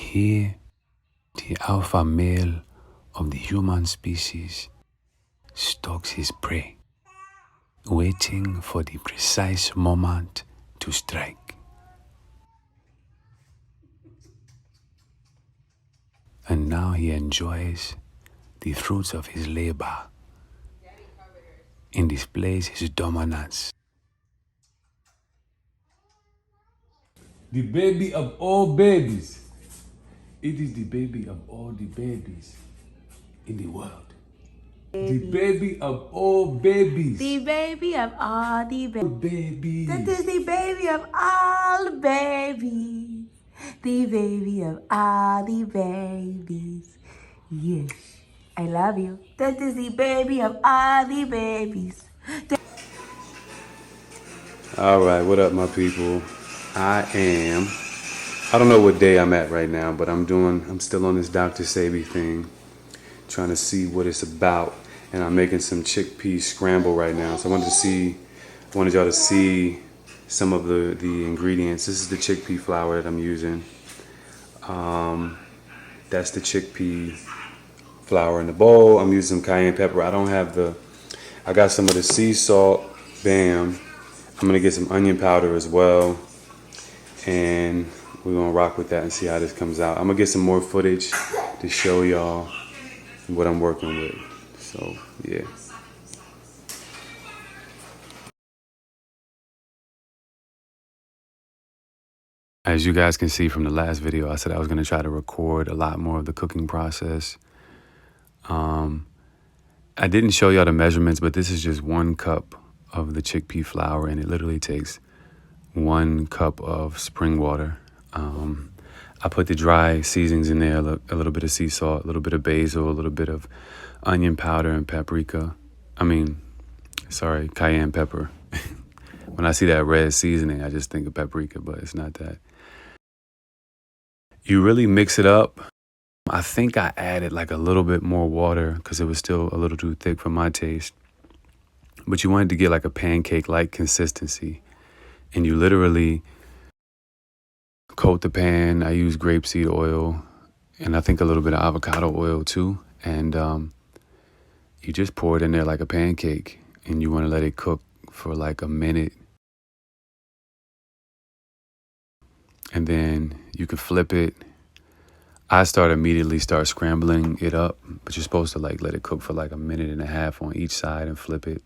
Here, the alpha male of the human species stalks his prey, waiting for the precise moment to strike. And now he enjoys the fruits of his labor and displays his dominance. The baby of all babies. It is the baby of all the babies in the world. The baby of all babies. The baby of all the Babies. That is the baby of all babies. The baby of all the babies. Yes, I love you. That is the baby of all the babies. All right, what up, my people? I don't know what day I'm at right now, but I'm still on this Dr. Sebi thing, trying to see what it's about. And I'm making some chickpea scramble right now. So I wanted y'all to see some of the ingredients. This is the chickpea flour that I'm using. That's the chickpea flour in the bowl. I'm using some cayenne pepper. I got some of the sea salt, bam. I'm gonna get some onion powder as well. And we're gonna rock with that and see how this comes out. I'm gonna get some more footage to show y'all what I'm working with. So, yeah. As you guys can see from the last video, I said I was going to try to record a lot more of the cooking process. I didn't show y'all the measurements, but this is just 1 cup of the chickpea flour, and it literally takes 1 cup of spring water. I put the dry seasonings in there, a little bit of sea salt, a little bit of basil, a little bit of onion powder and cayenne pepper. When I see that red seasoning, I just think of paprika, but it's not that. You really mix it up. I think I added like a little bit more water because it was still a little too thick for my taste. But you wanted to get like a pancake-like consistency. And you literally coat the pan. I use grapeseed oil and I think a little bit of avocado oil too. And you just pour it in there like a pancake, and you want to let it cook for like a minute. And then you can flip it. I immediately start scrambling it up, but you're supposed to like let it cook for like a minute and a half on each side and flip it.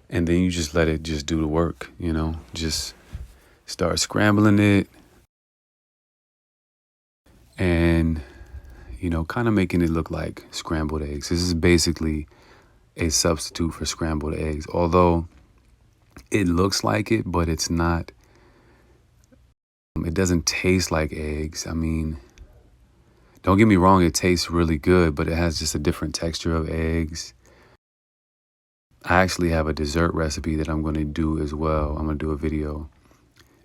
And then you just let it just do the work, you know, just start scrambling it and, you know, kind of making it look like scrambled eggs. This is basically a substitute for scrambled eggs, although it looks like it, but it's not. It doesn't taste like eggs. I mean, don't get me wrong, it tastes really good, but it has just a different texture of eggs. I actually have a dessert recipe that I'm going to do as well. I'm going to do a video.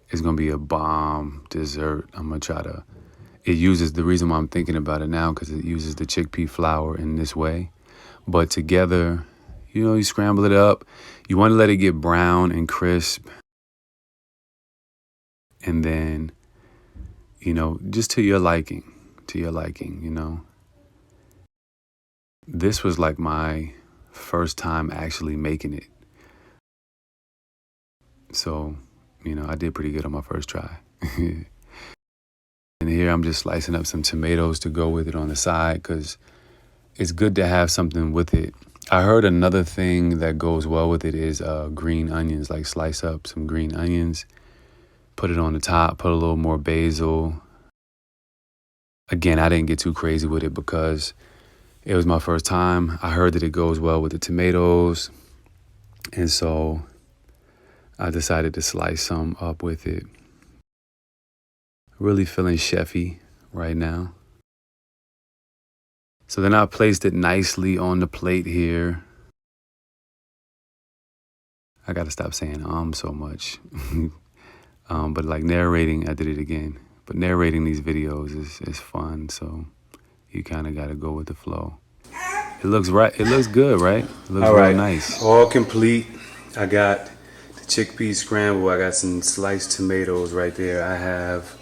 It's going to be a bomb dessert. The reason why I'm thinking about it now, because it uses the chickpea flour in this way. But together, you know, you scramble it up. You want to let it get brown and crisp. And then, you know, just to your liking, you know. This was like my first time actually making it. So, you know, I did pretty good on my first try. And here I'm just slicing up some tomatoes to go with it on the side because it's good to have something with it. I heard another thing that goes well with it is green onions, like slice up some green onions, put it on the top, put a little more basil. Again, I didn't get too crazy with it because it was my first time. I heard that it goes well with the tomatoes. And so I decided to slice some up with it. Really feeling chefy right now. So then I placed it nicely on the plate here. I got to stop saying so much. But like narrating, I did it again. But narrating these videos is fun, so you kind of got to go with the flow. It looks right. It looks good, right? It looks real nice. All complete. I got the chickpea scramble. I got some sliced tomatoes right there. I have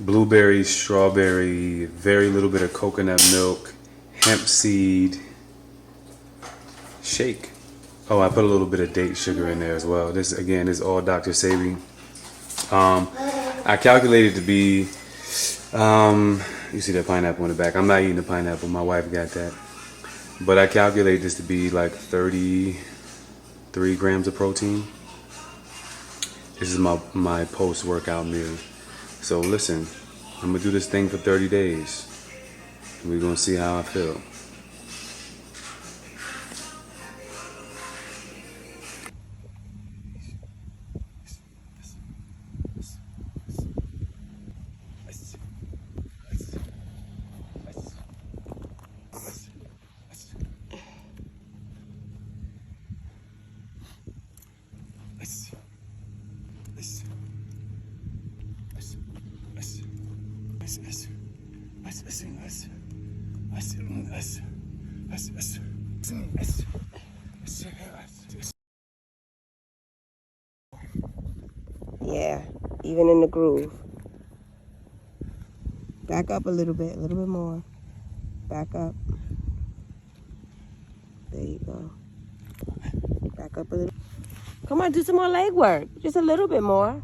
blueberry, strawberry, very little bit of coconut milk, hemp seed shake. Oh, I put a little bit of date sugar in there as well. This again is all Dr. Sebi. I calculated to be, you see that pineapple in the back. I'm not eating the pineapple. My wife got that. But I calculated this to be like 33 grams of protein. This is my post-workout meal. So listen, I'm gonna do this thing for 30 days. We're gonna see how I feel. Yeah, even in the groove. Back up a little bit more. Back up. There you go. Back up a little. Come on, do some more leg work. Just a little bit more.